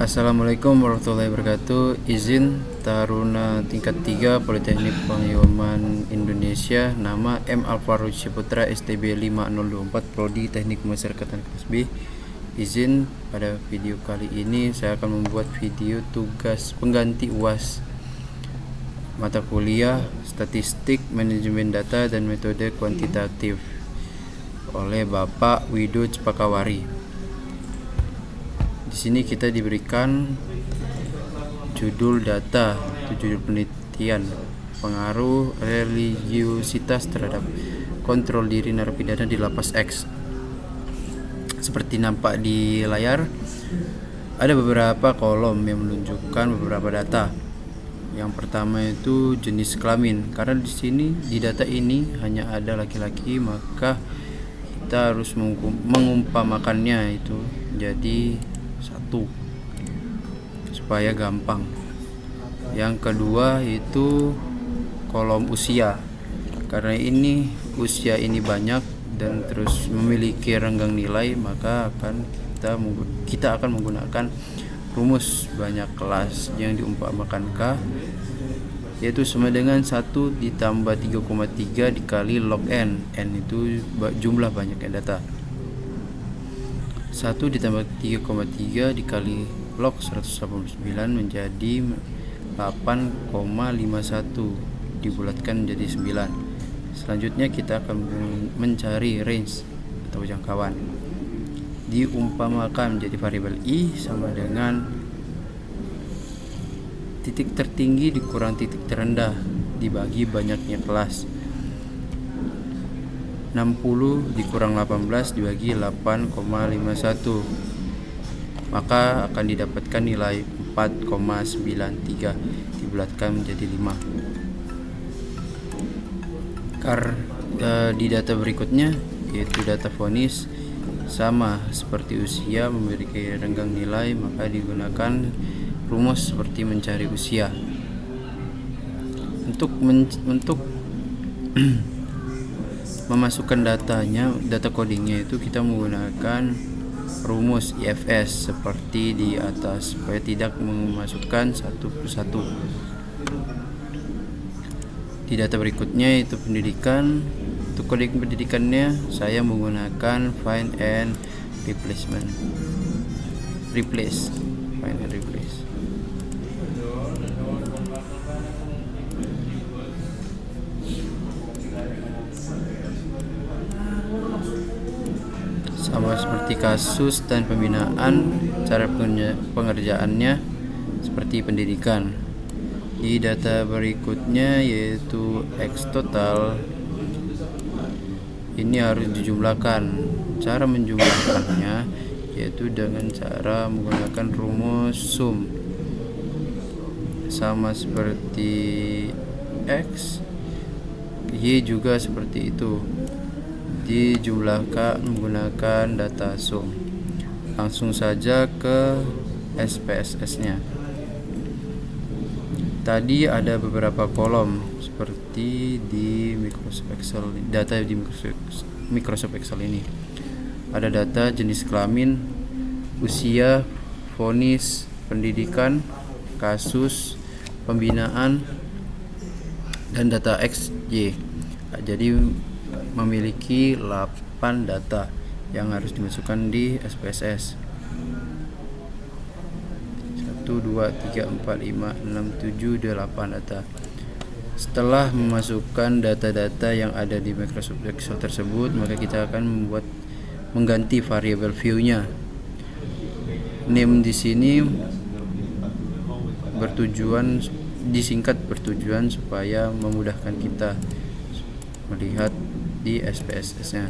Assalamualaikum warahmatullahi wabarakatuh. Izin Taruna tingkat 3 Politeknik Pengayuman Indonesia. Nama M. Alvaro Ciputra, STB 5024, Prodi Teknik Masyarakatan kelas B. Izin pada video kali ini saya akan membuat video tugas pengganti UAS mata kuliah Statistik, Manajemen Data, dan Metode Kuantitatif oleh Bapak Wido Cepakawari. Di sini kita diberikan judul data, judul penelitian, pengaruh religiusitas terhadap kontrol diri narapidana di Lapas X. Seperti nampak di layar, ada beberapa kolom yang menunjukkan beberapa data. Yang pertama itu jenis kelamin. Karena di sini di data ini hanya ada laki-laki, maka kita harus mengumpamakannya itu jadi satu supaya gampang. Yang kedua itu kolom usia. Karena ini usia ini banyak dan terus memiliki renggang nilai, maka kita akan menggunakan rumus banyak kelas yang diumpamakan K, yaitu sama dengan 1 ditambah 3,3 dikali log N. N itu jumlah banyaknya data. 1 ditambah 3,3 dikali log 189 menjadi 8,51 dibulatkan menjadi 9. Selanjutnya kita akan mencari range atau jangkauan. Diumpamakan menjadi variabel I sama dengan titik tertinggi dikurang titik terendah dibagi banyaknya kelas. 60 dikurang 18 dibagi 8,51, maka akan didapatkan nilai 4,93 dibulatkan menjadi 5. Di data berikutnya yaitu data vonis, sama seperti usia memiliki renggang nilai, maka digunakan rumus seperti mencari usia. Untuk memasukkan data codingnya itu kita menggunakan rumus IFS seperti di atas supaya tidak memasukkan satu persatu. Di data berikutnya itu pendidikan. Untuk coding pendidikannya saya menggunakan find and replace. Sama seperti kasus dan pembinaan, cara pengerjaannya seperti pendidikan. Di data berikutnya yaitu X total, ini harus dijumlahkan. Cara menjumlahkannya yaitu dengan cara menggunakan rumus sum. Sama seperti X, Y juga seperti itu, dijumlahkan menggunakan data sum. Langsung saja ke SPSS-nya. Tadi ada beberapa kolom seperti di Microsoft Excel. Data di Microsoft Excel ini ada data jenis kelamin, usia, vonis, pendidikan, kasus, pembinaan, dan data X, Y. Jadi memiliki 8 data yang harus dimasukkan di SPSS. 1, 2, 3, 4, 5, 6, 7, 8 data. Setelah memasukkan data-data yang ada di Microsoft Excel tersebut, maka kita akan mengganti variabel view-nya. Name di sini disingkat bertujuan supaya memudahkan kita melihat di SPSS-nya.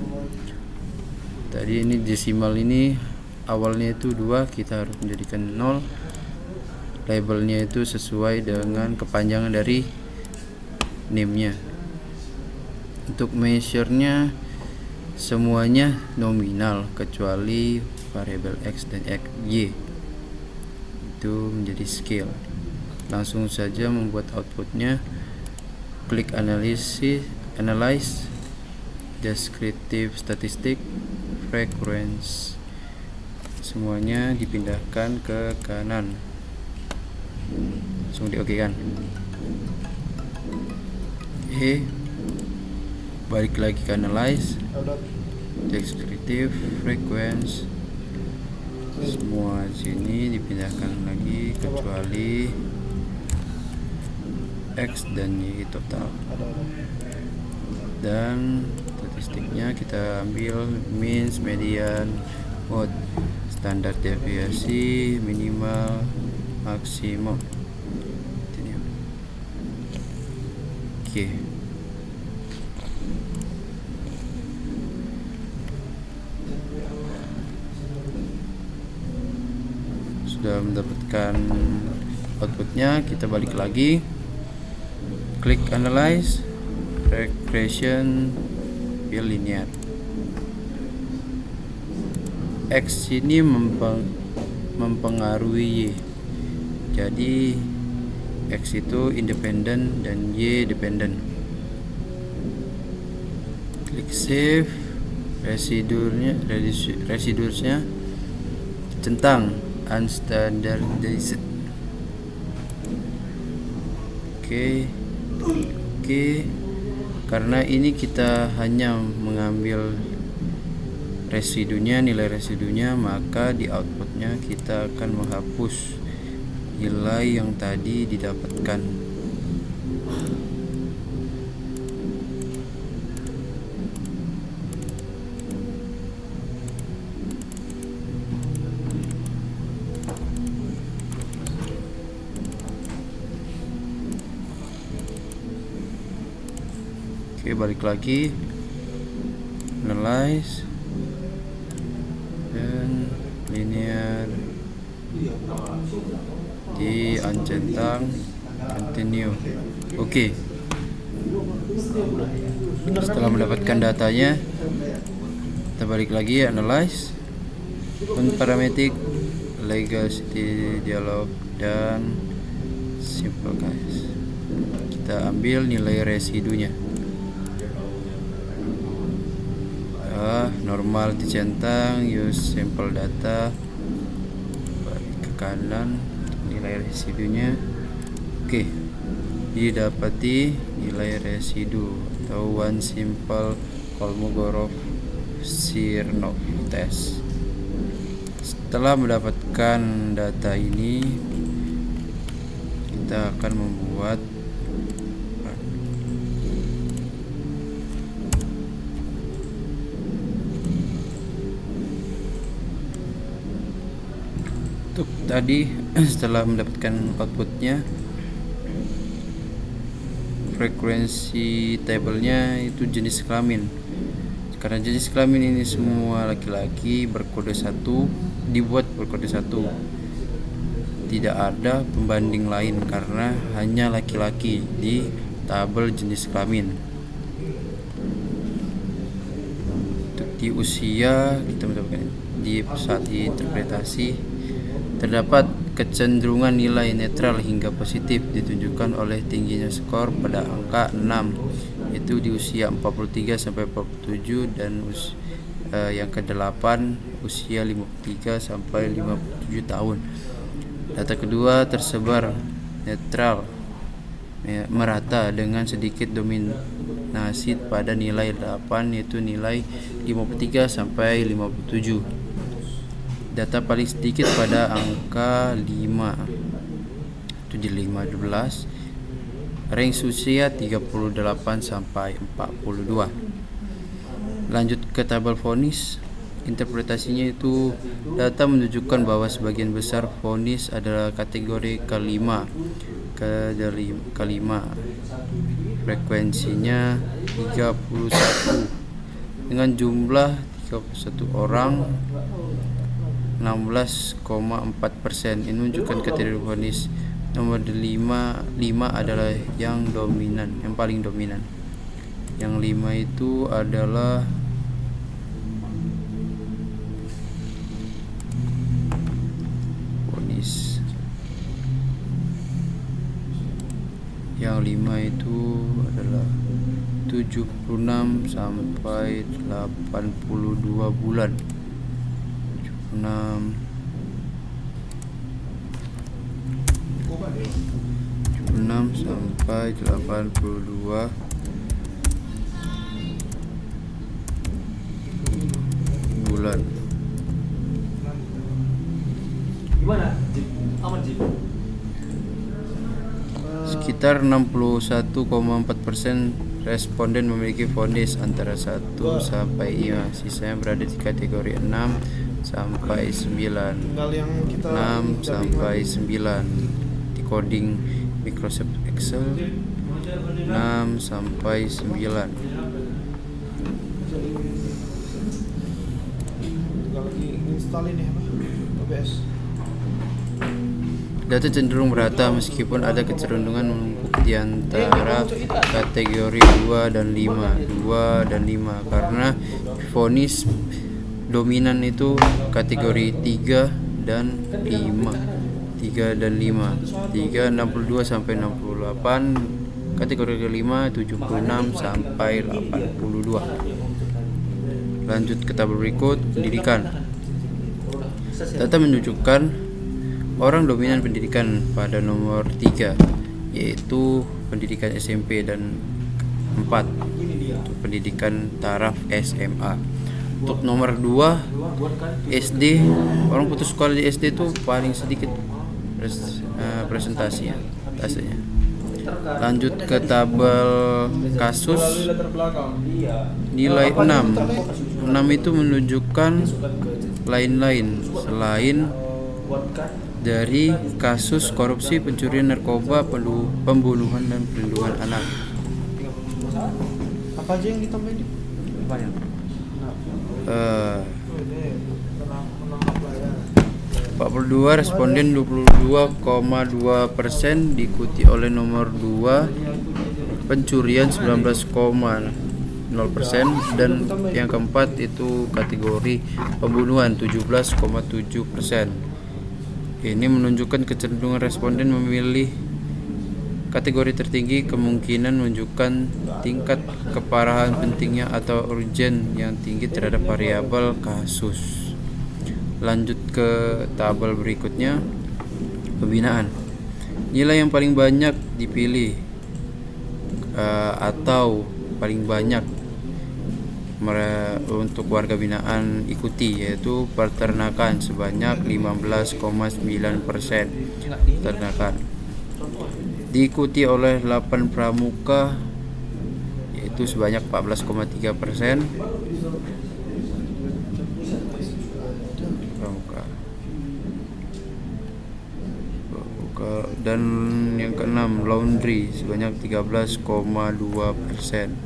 Tadi ini desimal ini awalnya itu 2, kita harus menjadikan 0. Labelnya itu sesuai dengan kepanjangan dari name-nya. Untuk measure-nya semuanya nominal kecuali variabel X dan Y, itu menjadi scale. Langsung saja membuat outputnya. Klik analyze, descriptive statistic, frequency, semuanya dipindahkan ke kanan, langsung di oke kan. Balik lagi ke analyze, descriptive, frequency, semua sini dipindahkan lagi kecuali X dan Y total. Dan statistiknya kita ambil means, median, mode, standar deviasi, minimal, maksimum. Oke. Sudah mendapatkan outputnya, kita balik lagi, klik analyze, regression, pilih linear. X ini mempengaruhi Y, jadi X itu independen dan Y dependen. Klik save, residuesnya centang unstandardized. Oke. Karena ini kita hanya mengambil residunya, nilai residunya, maka di outputnya kita akan menghapus nilai yang tadi didapatkan. Oke, balik lagi, analyze dan linear di uncentang, continue. Oke. Setelah mendapatkan datanya, kita balik lagi, analyze, parametric, legality, dialog, dan simple guys. Kita ambil nilai residunya. Normal dicentang, use sample data, balik ke kanan, nilai residunya. Oke, didapati nilai residu atau one simple Kolmogorov-Smirnov test. Setelah mendapatkan data ini, kita akan membuat untuk tadi. Setelah mendapatkan outputnya, frekuensi tabelnya itu jenis kelamin. Karena jenis kelamin ini semua laki-laki, berkode 1, dibuat berkode 1. Tidak ada pembanding lain karena hanya laki-laki di tabel jenis kelamin. Untuk di usia, kita mendapatkan di saat diinterpretasi terdapat kecenderungan nilai netral hingga positif ditunjukkan oleh tingginya skor pada angka 6, yaitu di usia 43 sampai 47, dan yang ke-8 usia 53 sampai 57 tahun. Data kedua tersebar netral merata dengan sedikit dominasi pada nilai 8, yaitu nilai 53 sampai 57. Data paling sedikit pada angka 5, itu di 15. Range usia 38 sampai 42. Lanjut ke tabel vonis. Interpretasinya itu data menunjukkan bahwa sebagian besar vonis adalah kategori kelima. Frekuensinya 31 dengan jumlah 31 orang, 16,4%. Ini menunjukkan kategori vonis nomor 5 adalah yang dominan, yang paling dominan. Yang 5 itu adalah vonis. Yang 5 itu adalah 76 sampai 82 bulan. enam sampai 82 bulan. Gimana? Jeep? Aman Jeep? Sekitar 61,4% responden memiliki vonis antara 1 sampai 5. Sisanya berada di kategori 6 sampai 9. Tinggal yang kita 6 sampai 9 di coding Microsoft Excel. 6 sampai 9. tinggal lagi install ini apa? OBS. Data cenderung merata meskipun ada kecenderungan menumpuk di antara kategori 2 dan 5 karena vonis dominan itu kategori 3 dan 5. 62 sampai 68, kategori kelima 76 sampai 82. Lanjut ke tabel berikut, pendidikan. Data menunjukkan orang dominan pendidikan pada nomor 3, yaitu pendidikan SMP, dan 4 untuk pendidikan taraf SMA. Untuk nomor 2 SD, orang putus sekolah di SD itu paling sedikit presentasinya. Lanjut ke tabel kasus, nilai 6 itu menunjukkan lain-lain selain dari kasus korupsi, pencurian narkoba, pembunuhan, dan perlindungan anak. Apa aja yang ditambahin? Banyak. Ini menangkap layar. 42 responden 22,2%, diikuti oleh nomor 2 pencurian 19,0%, dan yang keempat itu kategori pembunuhan 17,7%. Ini menunjukkan kecenderungan responden memilih kategori tertinggi, kemungkinan menunjukkan tingkat keparahan pentingnya atau urgen yang tinggi terhadap variabel kasus. Lanjut ke tabel berikutnya, pembinaan. Nilai yang paling banyak dipilih atau paling banyak untuk warga binaan ikuti, yaitu peternakan sebanyak 15,9%. Peternakan diikuti oleh 8 pramuka, yaitu sebanyak 14,3%. Dan yang keenam laundry sebanyak 13,2%.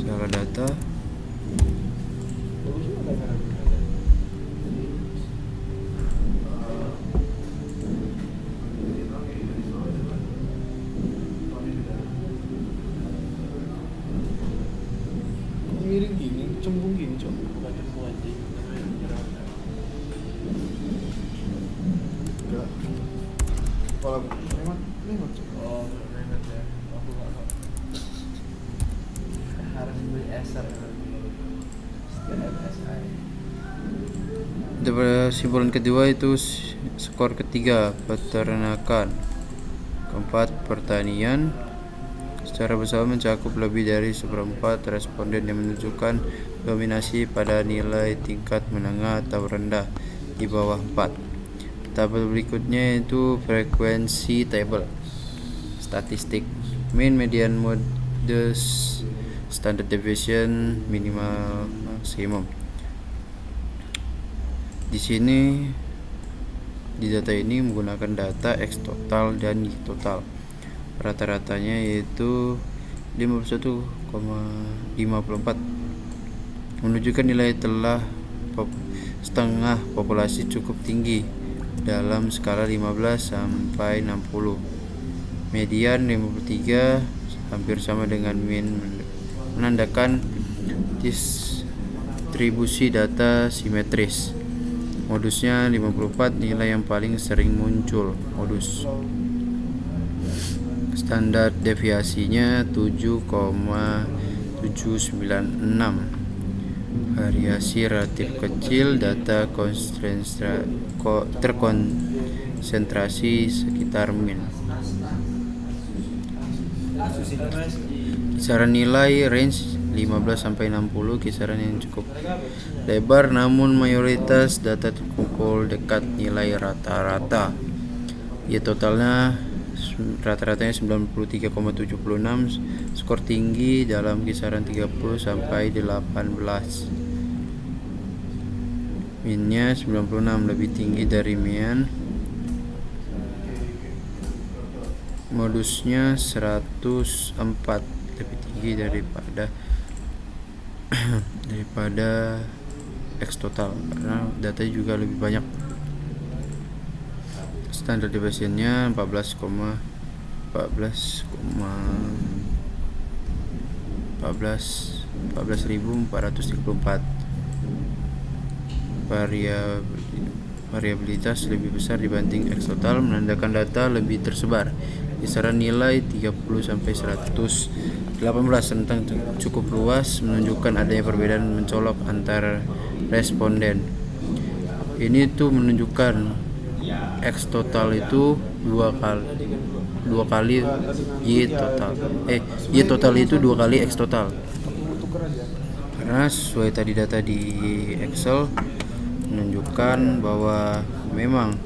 Salah data. Miring gini, cembung gini, Cok. Enggak. Kalau lewat, Cok. Oh, remet ya. Aku nggak tahu. Harus beli eser. MSI. Kesimpulan kedua itu skor ketiga peternakan, keempat pertanian. Secara bersama mencakup lebih dari seperempat responden yang menunjukkan dominasi pada nilai tingkat menengah atau rendah di bawah 4. Tabel berikutnya itu frekuensi table, statistik, mean, median, modus, standard deviation, minimal, maksimum. Di sini di data ini menggunakan data X total dan Y total. Rata-ratanya yaitu 51,54, menunjukkan nilai telah setengah populasi cukup tinggi dalam skala 15 sampai 60. Median 53 hampir sama dengan min, menandakan distribusi data simetris. Modusnya 54, nilai yang paling sering muncul. Modus standar deviasinya 7,796. Variasi relatif kecil, data terkonsentrasi sekitar min. Kisaran nilai range 15 sampai 60, kisaran yang cukup lebar, namun mayoritas data terkumpul dekat nilai rata-rata. Ya, totalnya rata-ratanya 93,76, skor tinggi dalam kisaran 30 sampai 18. Minnya 96, lebih tinggi dari mean. Modusnya 104, lebih tinggi daripada X total karena datanya juga lebih banyak. Standar deviasinya 14.434. Variabilitas lebih besar dibanding X total, menandakan data lebih tersebar. Kisaran nilai 30 sampai 118 tentang cukup luas, menunjukkan adanya perbedaan mencolok antar responden. Ini tuh menunjukkan X total itu dua kali Y total. Y total itu 2 kali X total. Karena sesuai tadi data di Excel menunjukkan bahwa memang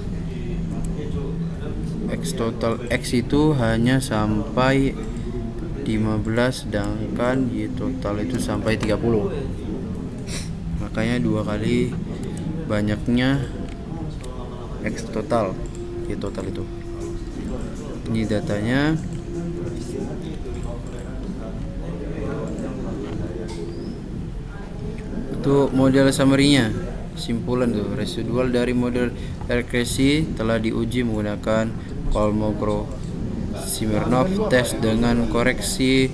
X total X itu hanya sampai 15, sedangkan Y total itu sampai 30. Makanya 2 kali banyaknya X total, Y total itu. Ini datanya. Untuk model summary-nya, simpulan tuh, residual dari model regresi telah diuji menggunakan Kolmogorov-Smirnov test dengan koreksi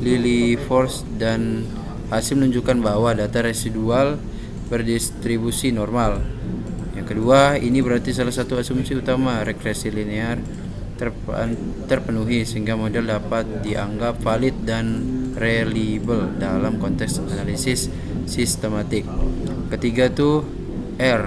Lilliefors, dan hasil menunjukkan bahwa data residual berdistribusi normal. Yang kedua, ini berarti salah satu asumsi utama regresi linear terpenuhi sehingga model dapat dianggap valid dan reliable dalam konteks analisis sistematik. Ketiga tuh R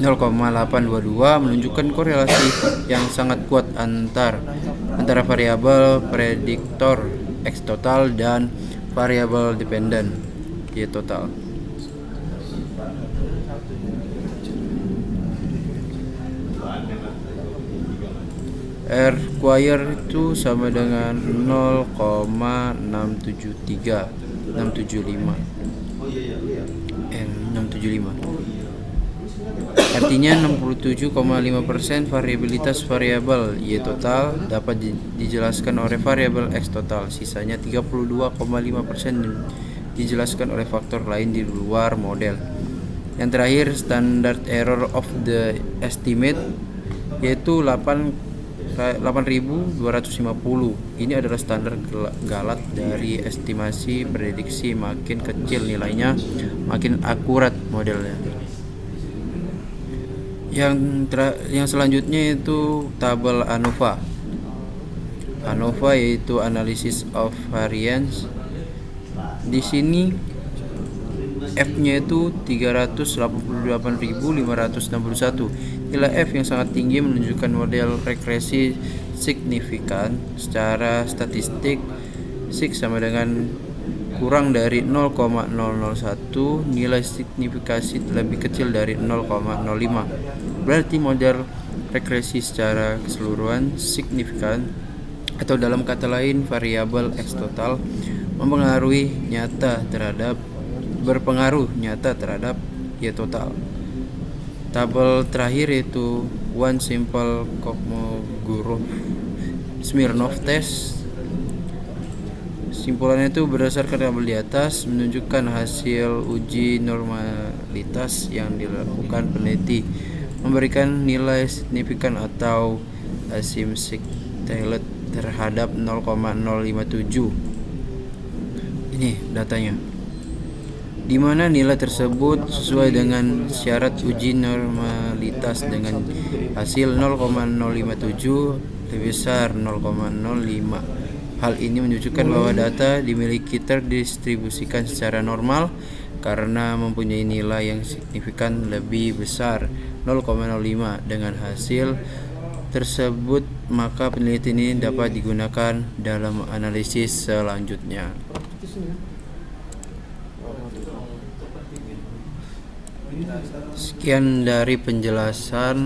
0,822 menunjukkan korelasi yang sangat kuat antara variabel prediktor X total dan variabel dependent Y total. R require itu sama dengan 675. Artinya 67,5% variabilitas variabel Y total dapat dijelaskan oleh variabel X total. Sisanya 32,5% dijelaskan oleh faktor lain di luar model. Yang terakhir, standard error of the estimate yaitu 8.250. Ini adalah standar galat dari estimasi prediksi. Makin kecil nilainya, makin akurat modelnya. Yang selanjutnya itu tabel ANOVA. ANOVA yaitu analysis of variance. Di sini F-nya itu 388.561. Nilai F yang sangat tinggi menunjukkan model regresi signifikan. Secara statistik, sig sama dengan kurang dari 0,001. Nilai signifikasi lebih kecil dari 0,05. Berarti model regresi secara keseluruhan signifikan, atau dalam kata lain variabel X total berpengaruh nyata terhadap Y total. Tabel terakhir yaitu one simple Kolmogorov-Smirnov test. Kesimpulannya itu berdasarkan tabel di atas menunjukkan hasil uji normalitas yang dilakukan peneliti memberikan nilai signifikan atau asymptotic terhadap 0,057. Ini datanya. Di mana nilai tersebut sesuai dengan syarat uji normalitas dengan hasil 0,057 lebih besar 0,05. Hal ini menunjukkan bahwa data dimiliki terdistribusikan secara normal karena mempunyai nilai yang signifikan lebih besar 0,05 dengan hasil tersebut, maka penelitian ini dapat digunakan dalam analisis selanjutnya. Praktis ini ya. Sekian dari penjelasan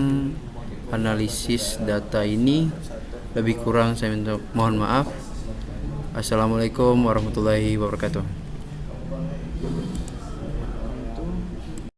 analisis data ini. Lebih kurang saya mohon maaf. Assalamualaikum warahmatullahi wabarakatuh.